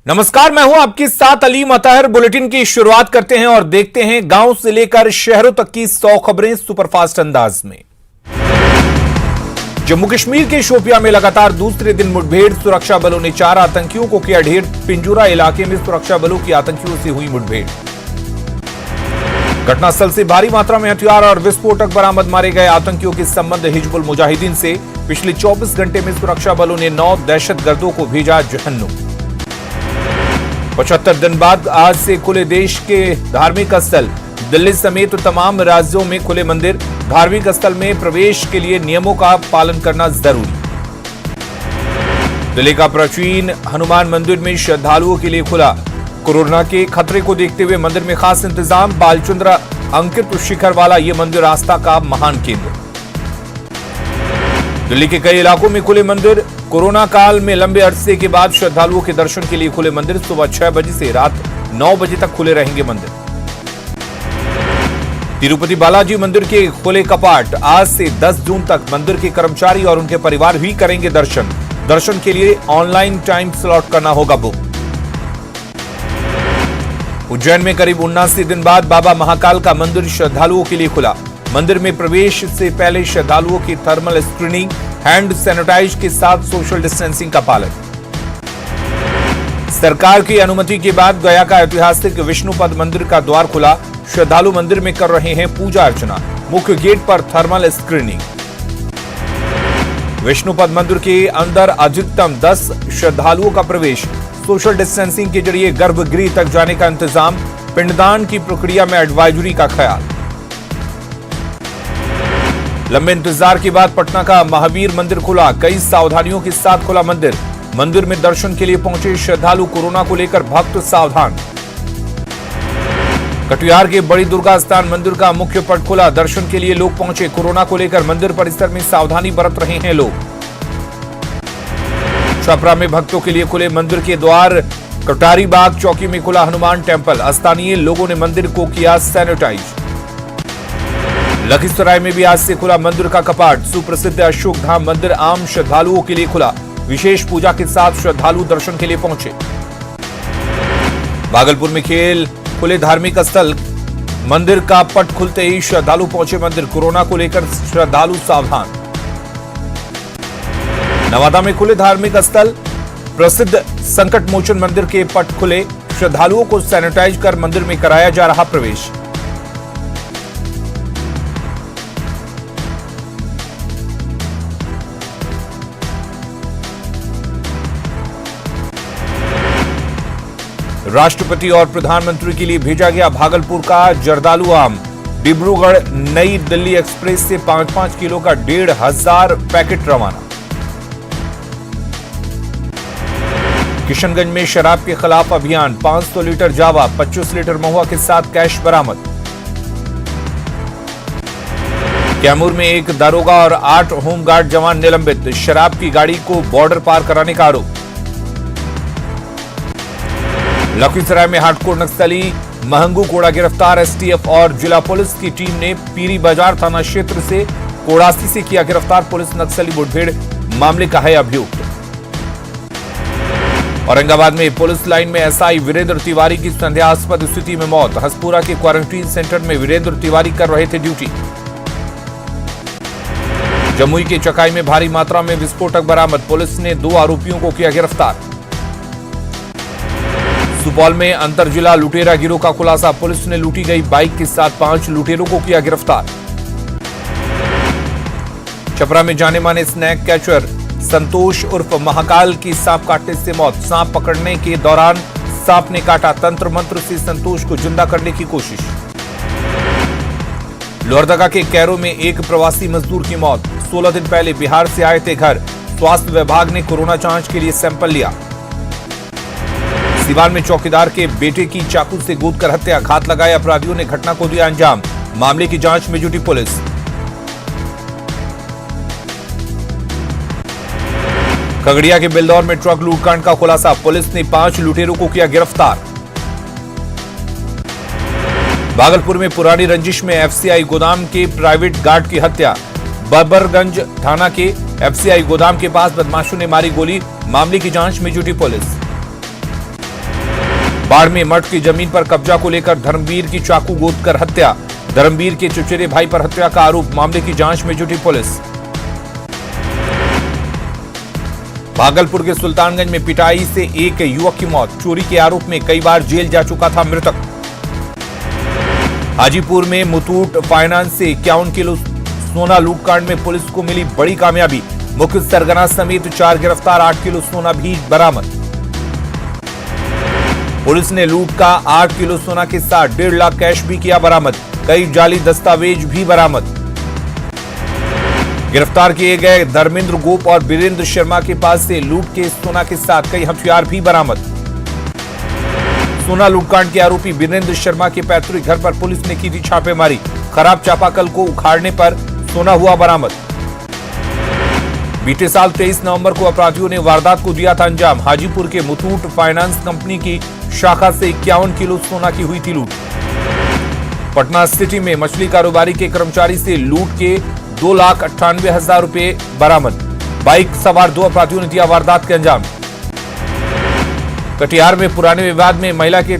नमस्कार, मैं हूं आपके साथ अली मतहर। बुलेटिन की शुरुआत करते हैं और देखते हैं गांव से लेकर शहरों तक की 100 खबरें सुपरफास्ट अंदाज में। जम्मू कश्मीर के शोपियां में लगातार दूसरे दिन मुठभेड़, सुरक्षा बलों ने 4 आतंकियों को किया ढेर। पिंजूरा इलाके में सुरक्षा बलों की आतंकियों से हुई मुठभेड़। घटनास्थल से भारी मात्रा में हथियार और विस्फोटक बरामद। मारे गए आतंकियों के संबंध हिजबुल मुजाहिदीन से। पिछले 24 घंटे में सुरक्षा बलों ने 9 दहशतगर्दों को भेजा जहन्नुम। 75 दिन बाद आज से खुले देश के धार्मिक स्थल। दिल्ली समेत तमाम राज्यों में खुले मंदिर। धार्मिक स्थल में प्रवेश के लिए नियमों का पालन करना जरूरी। दिल्ली का प्राचीन हनुमान मंदिर में श्रद्धालुओं के लिए खुला। कोरोना के खतरे को देखते हुए मंदिर में खास इंतजाम। बालचंद्र अंकित शिखर वाला ये मंदिर आस्था का महान केंद्र। दिल्ली के कई इलाकों में खुले मंदिर। कोरोना काल में लंबे अरसे के बाद श्रद्धालुओं के दर्शन के लिए खुले मंदिर। सुबह 6 बजे से रात 9 बजे तक खुले रहेंगे मंदिर। तिरुपति बालाजी मंदिर के खुले कपाट। आज से 10 जून तक मंदिर के कर्मचारी और उनके परिवार भी करेंगे दर्शन। दर्शन के लिए ऑनलाइन टाइम स्लॉट करना होगा बुक। उज्जैन में करीब 79 दिन बाद बाबा महाकाल का मंदिर श्रद्धालुओं के लिए खुला। मंदिर में प्रवेश से पहले श्रद्धालुओं की थर्मल स्क्रीनिंग, हैंड सैनिटाइज के साथ सोशल डिस्टेंसिंग का पालन। सरकार की अनुमति के बाद गया का ऐतिहासिक विष्णुपद मंदिर का द्वार खुला। श्रद्धालु मंदिर में कर रहे हैं पूजा अर्चना। मुख्य गेट पर थर्मल स्क्रीनिंग। विष्णुपद मंदिर के अंदर अधिकतम 10 श्रद्धालुओं का प्रवेश। सोशल डिस्टेंसिंग के जरिए गर्भगृह तक जाने का इंतजाम। पिंडदान की प्रक्रिया में एडवाइजरी का ख्याल। लंबे इंतजार के बाद पटना का महावीर मंदिर खुला। कई सावधानियों के साथ खुला मंदिर। मंदिर में दर्शन के लिए पहुंचे श्रद्धालु। कोरोना को लेकर भक्त सावधान। कटिहार के बड़ी दुर्गा स्थान मंदिर का मुख्य पट खुला। दर्शन के लिए लोग पहुंचे। कोरोना को लेकर मंदिर परिसर में सावधानी बरत रहे हैं लोग। छपरा में भक्तों के लिए खुले मंदिर के द्वार। कटारी बाग चौकी में खुला हनुमान टेम्पल। स्थानीय लोगों ने मंदिर को किया सैनिटाइज। लखीसराय में भी आज से खुला मंदिर का कपाट। सुप्रसिद्ध अशोक धाम मंदिर आम श्रद्धालुओं के लिए खुला। विशेष पूजा के साथ श्रद्धालु दर्शन के लिए पहुंचे। भागलपुर में खुले धार्मिक स्थल। मंदिर का पट खुलते ही श्रद्धालु पहुंचे मंदिर। कोरोना को लेकर श्रद्धालु सावधान। नवादा में खुले धार्मिक स्थल। प्रसिद्ध संकट मोचन मंदिर के पट खुले। श्रद्धालुओं को सैनिटाइज कर मंदिर में कराया जा रहा प्रवेश। राष्ट्रपति और प्रधानमंत्री के लिए भेजा गया भागलपुर का जर्दालू आम। डिब्रूगढ़ नई दिल्ली एक्सप्रेस से 5-5 किलो का 1,500 पैकेट रवाना। किशनगंज में शराब के खिलाफ अभियान। 500 लीटर जावा, 25 लीटर महुआ के साथ कैश बरामद। कैमूर में एक दारोगा और 8 होमगार्ड जवान निलंबित। शराब की गाड़ी को बॉर्डर पार कराने का आरोप। लखीसराय में हार्डकोर नक्सली महंगू कोड़ा गिरफ्तार। एसटीएफ और जिला पुलिस की टीम ने पीरी बाजार थाना क्षेत्र से कोड़ासी से किया गिरफ्तार। पुलिस नक्सली मुठभेड़ मामले का है अभियुक्त। औरंगाबाद में पुलिस लाइन में एसआई वीरेंद्र तिवारी की संदेहास्पद स्थिति में मौत। हसपुरा के क्वारंटीन सेंटर में वीरेंद्र तिवारी कर रहे थे ड्यूटी। जमुई के चकाई में भारी मात्रा में विस्फोटक बरामद। पुलिस ने 2 आरोपियों को किया गिरफ्तार। सुपौल में अंतर जिला लुटेरा गिरोह का खुलासा। पुलिस ने लूटी गई बाइक के साथ 5 लुटेरों को किया गिरफ्तार। छपरा में जाने माने स्नैक कैचर संतोष उर्फ महाकाल की सांप काटने से मौत। सांप पकड़ने के दौरान सांप ने काटा। तंत्र मंत्र से संतोष को जिंदा करने की कोशिश। लोहरदगा के कैरो में एक प्रवासी मजदूर की मौत। 16 दिन पहले बिहार से आए थे घर। स्वास्थ्य विभाग ने कोरोना जांच के लिए सैंपल लिया। सिवान में चौकीदार के बेटे की चाकू से गोदकर हत्या। घात लगाए अपराधियों ने घटना को दिया अंजाम। मामले की जांच में जुटी पुलिस। खगड़िया के बिलदौर में ट्रक लूटकांड का खुलासा। पुलिस ने 5 लुटेरों को किया गिरफ्तार। भागलपुर में पुरानी रंजिश में एफसीआई गोदाम के प्राइवेट गार्ड की हत्या। बबरगंज थाना के एफसीआई गोदाम के पास बदमाशों ने मारी गोली। मामले की जांच में जुटी पुलिस। बाड़मेर मठ की जमीन पर कब्जा को लेकर धर्मवीर की चाकू गोद कर हत्या। धर्मवीर के चचेरे भाई पर हत्या का आरोप, मामले की जांच में जुटी पुलिस। भागलपुर के सुल्तानगंज में पिटाई से एक युवक की मौत, चोरी के आरोप में कई बार जेल जा चुका था मृतक। हाजीपुर में मुथूट फाइनेंस से 51 किलो सोना लूटकांड में पुलिस को मिली बड़ी कामयाबी। मुख्य सरगना समेत 4 गिरफ्तार, 8 किलो सोना भी बरामद। पुलिस ने लूट का 8 किलो सोना के साथ 1.5 लाख कैश भी किया बरामद। कई जाली दस्तावेज भी बरामद। गिरफ्तार किए गए धर्मेंद्र गोप और वीरेंद्र शर्मा के पास से लूट के सोना के साथ कई हथियार भी बरामद। सोना लूटकांड के आरोपी वीरेंद्र शर्मा के पैतृक घर पर पुलिस ने की थी छापेमारी। खराब चापाकल को उखाड़ने पर सोना हुआ बरामद। बीते साल 23 नवंबर को अपराधियों ने वारदात को दिया था अंजाम। हाजीपुर के मुथूट फाइनेंस कंपनी की शाखा से 51 किलो सोना की हुई थी लूट। पटना सिटी में मछली कारोबारी के कर्मचारी से लूट के 2,98,000 रुपए बरामद। बाइक सवार 2 अपराधियों ने दिया वारदात के अंजाम। कटिहार में पुराने विवाद में महिला के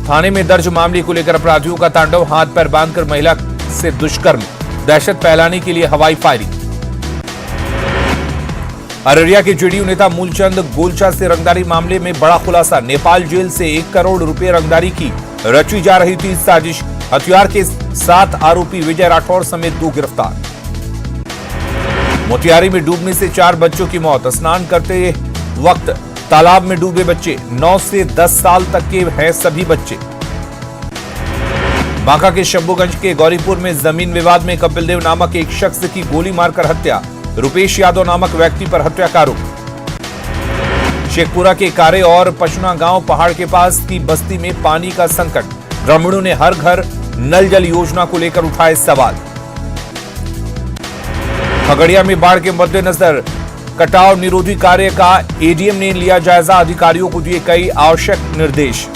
थाने में दर्ज मामले को लेकर अपराधियों का तांडव, हाथ पैर बांधकर महिला से दुष्कर्म, दहशत फैलाने के लिए हवाई फायरिंग। अररिया के जेडीयू नेता मूलचंद गोलचा से रंगदारी मामले में बड़ा खुलासा। नेपाल जेल से 1 करोड़ रुपए रंगदारी की रची जा रही थी साजिश। हथियार के 7 आरोपी विजय राठौर समेत 2 गिरफ्तार। मोतिहारी में डूबने से 4 बच्चों की मौत। स्नान करते वक्त तालाब में डूबे बच्चे, 9 से 10 साल तक के हैं सभी बच्चे। बांका के शंभूगंज के गौरीपुर में जमीन विवाद में कपिल देव नामक एक शख्स की गोली मारकर हत्या। रुपेश यादव नामक व्यक्ति पर हत्या का आरोप। शेखपुरा के कारे और पशुना गांव पहाड़ के पास की बस्ती में पानी का संकट। ग्रामीणों ने हर घर नल जल योजना को लेकर उठाए सवाल। खगड़िया में बाढ़ के मद्देनजर कटाव निरोधी कार्य का एडीएम ने लिया जायजा। अधिकारियों को दिए कई आवश्यक निर्देश।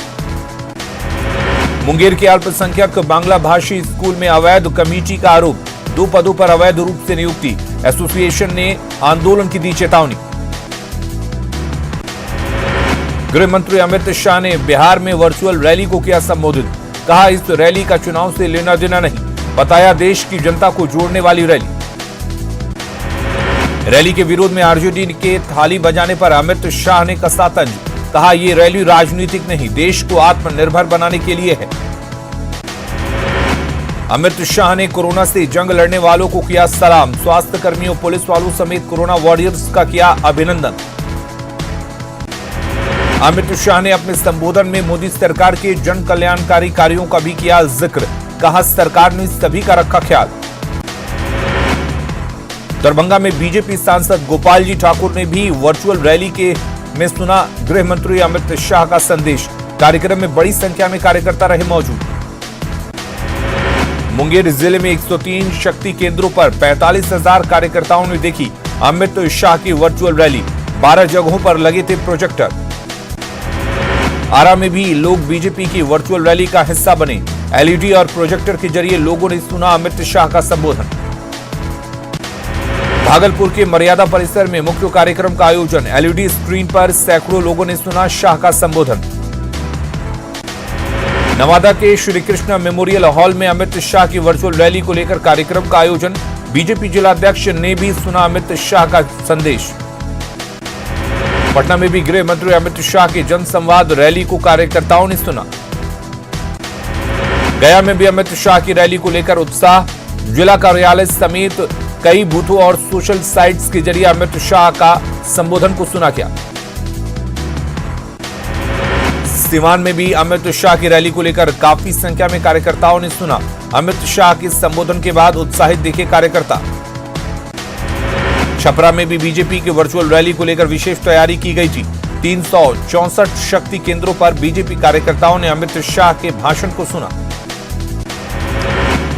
मुंगेर के अल्पसंख्यक बांग्ला भाषी स्कूल में अवैध कमेटी का आरोप। 2 पदों पर अवैध रूप से नियुक्ति। एसोसिएशन ने आंदोलन की दी चेतावनी। गृह मंत्री अमित शाह ने बिहार में वर्चुअल रैली को किया संबोधित। कहा, इस रैली का चुनाव से लेना देना नहीं, बताया देश की जनता को जोड़ने वाली रैली। रैली के विरोध में आरजेडी के थाली बजाने पर अमित शाह ने कसा तंज। कहा, ये रैली राजनीतिक नहीं, देश को आत्मनिर्भर बनाने के लिए है। अमित शाह ने कोरोना से जंग लड़ने वालों को किया सलाम। स्वास्थ्य कर्मियों, पुलिस वालों समेत कोरोना वॉरियर्स का किया अभिनंदन। अमित शाह ने अपने संबोधन में मोदी सरकार के जन कल्याणकारी कार्यों का भी किया जिक्र। कहा, सरकार ने सभी का रखा ख्याल। दरभंगा में बीजेपी सांसद गोपाल जी ठाकुर ने भी वर्चुअल रैली में सुना गृह मंत्री अमित शाह का संदेश। कार्यक्रम में बड़ी संख्या में कार्यकर्ता रहे मौजूद। मुंगेर जिले में 103 शक्ति केंद्रों पर 45,000 कार्यकर्ताओं ने देखी अमित शाह की वर्चुअल रैली। 12 जगहों पर लगे थे प्रोजेक्टर। आरा में भी लोग बीजेपी की वर्चुअल रैली का हिस्सा बने। एलईडी और प्रोजेक्टर के जरिए लोगों ने सुना अमित शाह का संबोधन। भागलपुर के मर्यादा परिसर में मुख्य कार्यक्रम का आयोजन। एलईडी स्क्रीन पर सैकड़ों लोगों ने सुना शाह का संबोधन। नवादा के श्री कृष्ण मेमोरियल हॉल में अमित शाह की वर्चुअल रैली को लेकर कार्यक्रम का आयोजन। बीजेपी जिलाध्यक्ष ने भी सुना अमित शाह का संदेश। पटना में भी गृह मंत्री अमित शाह की जनसंवाद रैली को कार्यकर्ताओं ने सुना। गया में भी अमित शाह की रैली को लेकर उत्साह। जिला कार्यालय समेत कई बूथों और सोशल साइट्स के जरिए अमित शाह का संबोधन को सुना गया। सीवान में भी अमित शाह की रैली को लेकर काफी संख्या में कार्यकर्ताओं ने सुना अमित शाह के संबोधन के बाद उत्साहित दिखे कार्यकर्ता। छपरा में भी बीजेपी की वर्चुअल रैली को लेकर विशेष तैयारी की गई थी। 364 शक्ति केंद्रों पर बीजेपी कार्यकर्ताओं ने अमित शाह के भाषण को सुना।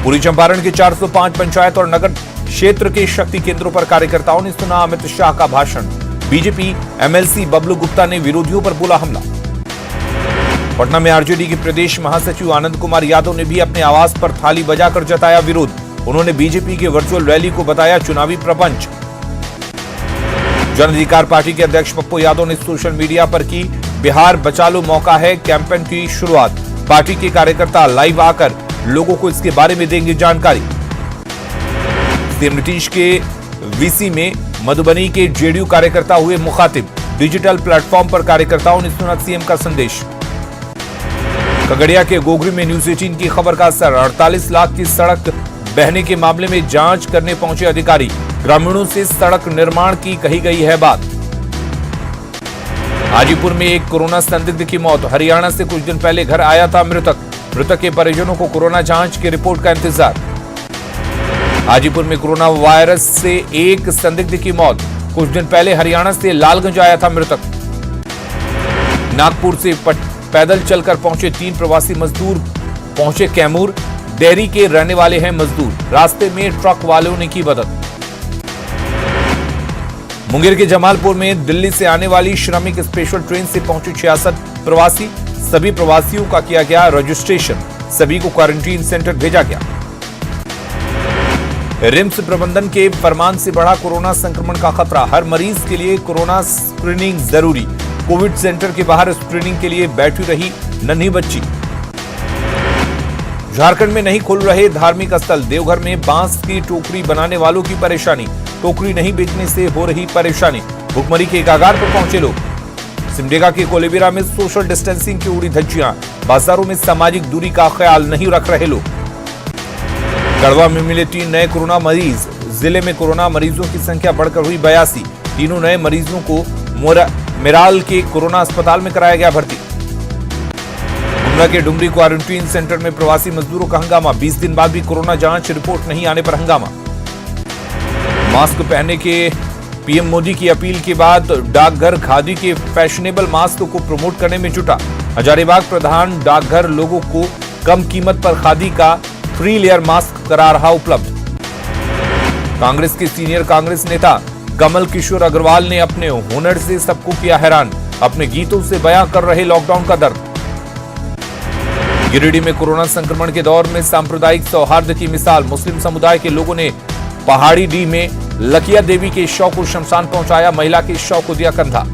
पूर्वी चंपारण के 405 पंचायत और नगर क्षेत्र के शक्ति केंद्रों पर कार्यकर्ताओं ने सुना अमित शाह का भाषण। बीजेपी एमएलसी बबलू गुप्ता ने विरोधियों पर बोला हमला। पटना में आरजेडी के प्रदेश महासचिव आनंद कुमार यादव ने भी अपने आवास पर थाली बजाकर जताया विरोध। उन्होंने बीजेपी के वर्चुअल रैली को बताया चुनावी प्रपंच। जन अधिकार पार्टी के अध्यक्ष पप्पू यादव ने सोशल मीडिया पर की बिहार बचा लो मौका है कैंपेन की शुरुआत। पार्टी के कार्यकर्ता लाइव आकर लोगों को इसके बारे में देंगे जानकारी। सीएम नीतीश के वीसी में मधुबनी के जेडीयू कार्यकर्ता हुए मुखातिब। डिजिटल प्लेटफॉर्म पर कार्यकर्ताओं ने सुना सीएम का संदेश। खगड़िया के गोगरी में न्यूज 18 की खबर का असर। 48 लाख की सड़क बहने के मामले में जांच करने पहुंचे अधिकारी। ग्रामीणों से सड़क निर्माण की कही गई है बात। हाजीपुर में एक कोरोना संदिग्ध की मौत। हरियाणा से कुछ दिन पहले घर आया था मृतक। मृतक के परिजनों को कोरोना जांच की रिपोर्ट का इंतजार। हाजीपुर में कोरोना वायरस से एक संदिग्ध की मौत। कुछ दिन पहले हरियाणा से लालगंज आया था मृतक। नागपुर से पैदल चलकर पहुंचे 3 प्रवासी मजदूर पहुंचे कैमूर। डेयरी के रहने वाले हैं मजदूर। रास्ते में ट्रक वालों ने की मदद। मुंगेर के जमालपुर में दिल्ली से आने वाली श्रमिक स्पेशल ट्रेन से पहुंचे 66 प्रवासी। सभी प्रवासियों का किया गया रजिस्ट्रेशन। सभी को क्वारंटीन सेंटर भेजा गया। रिम्स प्रबंधन के फरमान से बढ़ा कोरोना संक्रमण का खतरा। हर मरीज के लिए कोरोना स्क्रीनिंग जरूरी। कोविड सेंटर के बाहर स्क्रीनिंग के लिए बैठी रही नन्ही बच्ची। झारखंड में नहीं खुल रहे धार्मिक स्थल। देवघर में बांस की टोकरी बनाने वालों की परेशानी। टोकरी नहीं बेचने से हो रही परेशानी। भुखमरी के कागार पर पहुंचे लोग। सिमडेगा के कोलेबिरा में सोशल डिस्टेंसिंग की उड़ी धज्जियां। बाजारों में सामाजिक दूरी का ख्याल नहीं रख रहे लोग। गढ़वा में मिले 3 नए कोरोना मरीज। जिले में कोरोना मरीजों की संख्या बढ़कर हुई 82। तीनों नए मरीजों को मेराल के कोरोना अस्पताल में कराया गया भर्ती। गुमला के डुमरी क्वारंटीन सेंटर में प्रवासी मजदूरों का हंगामा। 20 दिन बाद भी कोरोना जांच रिपोर्ट नहीं आने पर हंगामा। मास्क पहनने के पीएम मोदी की अपील के बाद डाकघर खादी के फैशनेबल मास्क को प्रमोट करने में जुटा। हजारीबाग प्रधान डाकघर लोगों को कम कीमत पर खादी का फ्री लेयर मास्क करा रहा उपलब्ध। कांग्रेस के सीनियर कांग्रेस नेता कमल किशोर अग्रवाल ने अपने हुनर से सबको किया हैरान। अपने गीतों से बयां कर रहे लॉकडाउन का दर्द। गिरिडीह में कोरोना संक्रमण के दौर में सांप्रदायिक सौहार्द की मिसाल। मुस्लिम समुदाय के लोगों ने पहाड़ी डी में लकिया देवी के शव को शमशान पहुंचाया। महिला के शव को दिया कंधा।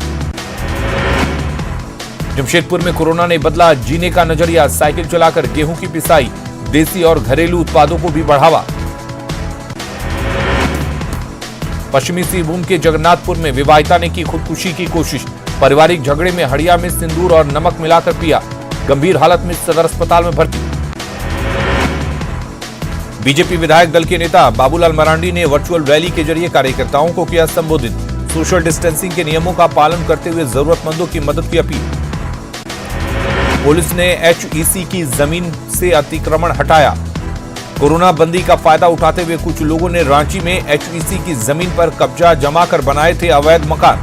जमशेदपुर में कोरोना ने बदला जीने का नजरिया। साइकिल चलाकर गेहूं की पिसाई। देसी और घरेलू उत्पादों को भी बढ़ावा। पश्चिमी सिंहभूम के जगन्नाथपुर में विवाहिता ने की खुदकुशी की कोशिश। पारिवारिक झगड़े में हड़िया में सिंदूर और नमक मिलाकर पिया। गंभीर हालत में सदर अस्पताल में भर्ती। बीजेपी विधायक दल के नेता बाबूलाल मरांडी ने वर्चुअल रैली के जरिए कार्यकर्ताओं को किया संबोधित। सोशल डिस्टेंसिंग के नियमों का पालन करते हुए जरूरतमंदों की मदद की अपील। पुलिस ने एचईसी की जमीन से अतिक्रमण हटाया। कोरोना बंदी का फायदा उठाते हुए कुछ लोगों ने रांची में एचईसी की जमीन पर कब्जा जमाकर बनाए थे अवैध मकान।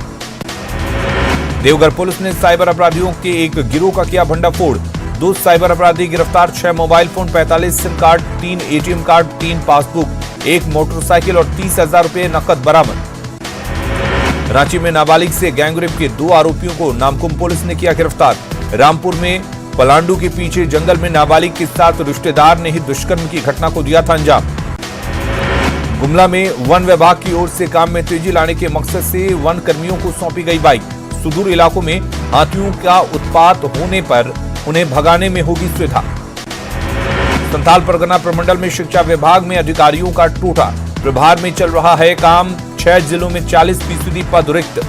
देवघर पुलिस ने साइबर अपराधियों के एक गिरोह का किया भंडाफोड़। 2 साइबर अपराधी गिरफ्तार। 6 mobile phone, 45 SIM card, 3 ATM card, 3 passbook, 1 motorcycle और 30,000 रुपए नकद बरामद। रांची में नाबालिग से गैंगरेप के 2 आरोपियों को नामकुम पुलिस ने किया गिरफ्तार। रामपुर में पलांडू के पीछे जंगल में नाबालिग के साथ रिश्तेदार ने ही दुष्कर्म की घटना को दिया था अंजाम। गुमला में वन विभाग की ओर से काम में तेजी लाने के मकसद से वन कर्मियों को सौंपी गई बाइक। सुदूर इलाकों में हाथियों का उत्पात होने पर उन्हें भगाने में होगी सुविधा। संथाल परगना प्रमंडल में शिक्षा विभाग में अधिकारियों का टूटा। प्रभार में चल रहा है काम। 6 जिलों में 40% पद रिक्त।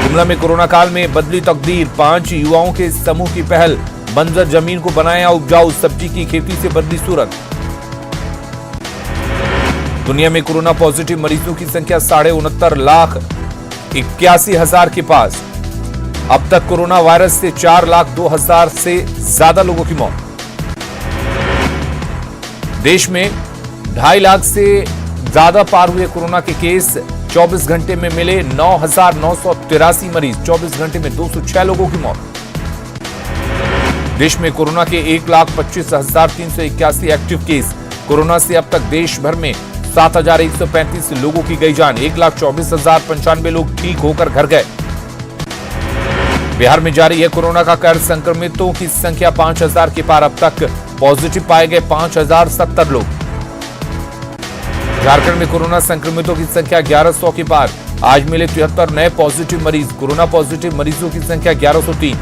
गुमला में कोरोना काल में बदली तकदीर। 5 युवाओं के समूह की पहल। बंजर जमीन को बनाया उपजाऊ। सब्जी की खेती से बदली सूरत। दुनिया में कोरोना पॉजिटिव मरीजों की संख्या 69,81,000 के पास। अब तक कोरोना वायरस से 4,02,000 से ज्यादा लोगों की मौत। देश में 2.5 लाख से ज्यादा पार हुए कोरोना के केस। 24 घंटे में मिले 9,983 मरीज। 24 घंटे में 206 लोगों की मौत। देश में कोरोना के 1,25,381 एक्टिव केस। कोरोना से अब तक देश भर में 7,135 लोगों की गई जान। 1,24,095 लोग ठीक होकर घर गए। बिहार में जारी है कोरोना का कहर। संक्रमितों की संख्या 5,000 के पार। अब तक पॉजिटिव पाए गए 5,070 लोग। झारखंड में कोरोना संक्रमितों की संख्या 1100 के पार। आज मिले 73 नए पॉजिटिव मरीज। कोरोना पॉजिटिव मरीजों की संख्या 1103।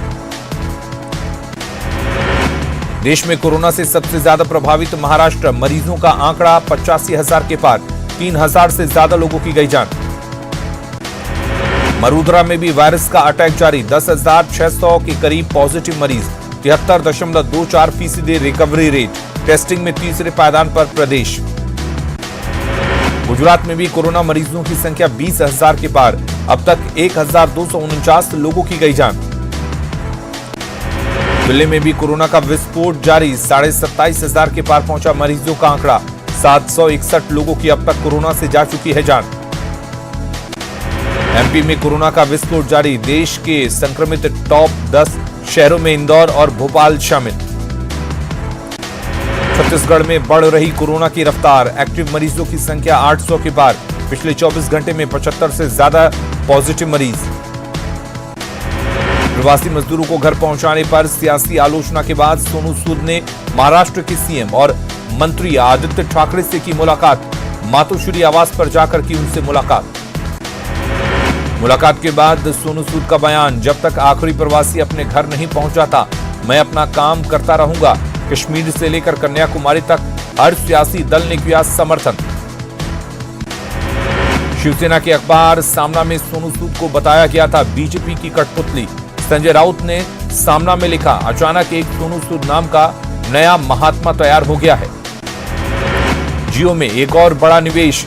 देश में कोरोना से सबसे ज्यादा प्रभावित महाराष्ट्र। मरीजों का आंकड़ा 85,000 के पार। 3,000 से ज्यादा लोगों की गई जान। मरुद्रा में भी वायरस का अटैक जारी। 10,600 के करीब पॉजिटिव मरीज। 73.24% रिकवरी रेट। टेस्टिंग में तीसरे पायदान पर प्रदेश। गुजरात में भी कोरोना मरीजों की संख्या 20,000 के पार। अब तक 1,249 लोगों की गई जान। दिल्ली में भी कोरोना का विस्फोट जारी। 27,500 के पार पहुंचा मरीजों का आंकड़ा। 761 लोगों की अब तक कोरोना से जा चुकी है जान। एमपी में कोरोना का विस्फोट जारी। देश के संक्रमित टॉप 10 शहरों में इंदौर और भोपाल शामिल। छत्तीसगढ़ में बढ़ रही कोरोना की रफ्तार। एक्टिव मरीजों की संख्या 800 के पार। पिछले 24 घंटे में 75 से ज्यादा पॉजिटिव मरीज। प्रवासी मजदूरों को घर पहुंचाने पर सियासी आलोचना के बाद सोनू सूद ने महाराष्ट्र के सीएम और मंत्री आदित्य ठाकरे से की मुलाकात। मातोश्री आवास पर जाकर की उनसे मुलाकात के बाद सोनू सूद का बयान। जब तक आखिरी प्रवासी अपने घर नहीं पहुंच जाता, मैं अपना काम करता रहूंगा। कश्मीर से लेकर कन्याकुमारी तक हर सियासी दल ने किया समर्थन। शिवसेना के अखबार सामना में सोनू सूद को बताया गया था बीजेपी की कठपुतली। संजय राउत ने सामना में लिखा, अचानक एक सोनू सूद नाम का नया महात्मा तैयार हो गया है। जियो में एक और बड़ा निवेश।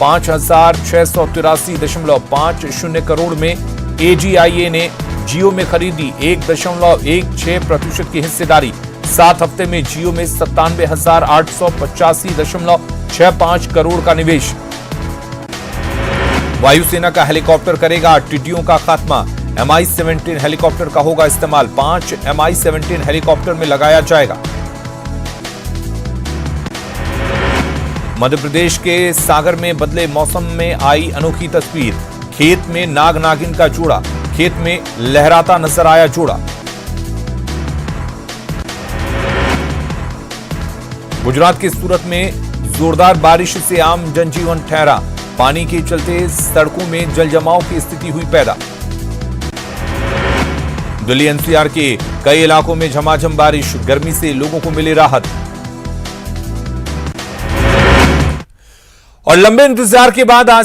5,683.50 करोड़ में एजीआईए ने जियो में खरीदी 1.16% की हिस्सेदारी। 7 हफ्ते में जियो में 97,885.65 करोड़ का निवेश। वायुसेना का हेलीकॉप्टर करेगा टिड्डियों का खात्मा। MI-17 हेलीकॉप्टर का होगा इस्तेमाल। 5 MI-17 हेलीकॉप्टर में लगाया जाएगा। मध्य प्रदेश के सागर में बदले मौसम में आई अनोखी तस्वीर। खेत में नाग नागिन का जोड़ा। खेत में लहराता नजर आया जोड़ा। गुजरात के सूरत में जोरदार बारिश से आम जनजीवन ठहरा। पानी के चलते सड़कों में जलजमाव की स्थिति हुई पैदा। दिल्ली एनसीआर के कई इलाकों में झमाझम बारिश। गर्मी से लोगों को मिली राहत। और लंबे इंतजार के बाद आज